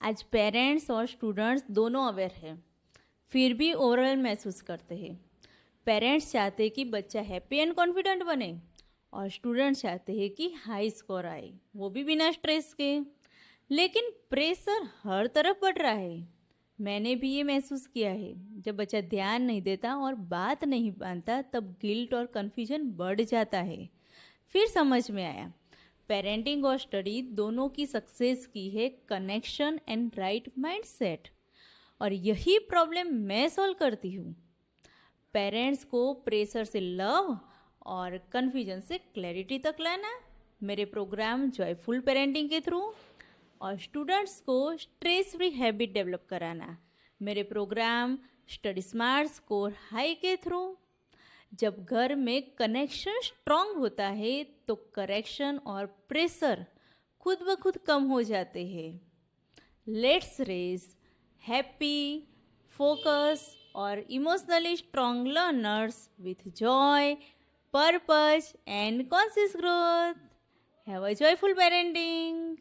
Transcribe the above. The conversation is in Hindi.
आज पेरेंट्स और स्टूडेंट्स दोनों अवेयर हैं, फिर भी ओवरवेल महसूस करते हैं। पेरेंट्स चाहते हैं कि बच्चा हैप्पी एंड कॉन्फिडेंट बने और स्टूडेंट्स चाहते हैं कि हाई स्कोर आए, वो भी बिना स्ट्रेस के। लेकिन प्रेशर हर तरफ बढ़ रहा है। मैंने भी ये महसूस किया है, जब बच्चा ध्यान नहीं देता और बात नहीं मानता तब गिल्ट और कन्फ्यूजन बढ़ जाता है। फिर समझ में आया, पेरेंटिंग और स्टडी दोनों की सक्सेस की है कनेक्शन एंड राइट माइंडसेट। और यही प्रॉब्लम मैं सॉल्व करती हूँ। पेरेंट्स को प्रेशर से लव और कन्फ्यूजन से क्लैरिटी तक लाना मेरे प्रोग्राम जॉयफुल पेरेंटिंग के थ्रू, और स्टूडेंट्स को स्ट्रेस फ्री हैबिट डेवलप कराना मेरे program study smart score high के थ्रू। जब घर में कनेक्शन स्ट्रांग होता है तो करेक्शन और प्रेशर खुद ब खुद कम हो जाते हैं। लेट्स रेज हैप्पी, फोकस और emotionally strong learners with Joy, purpose and conscious growth. Have a joyful parenting.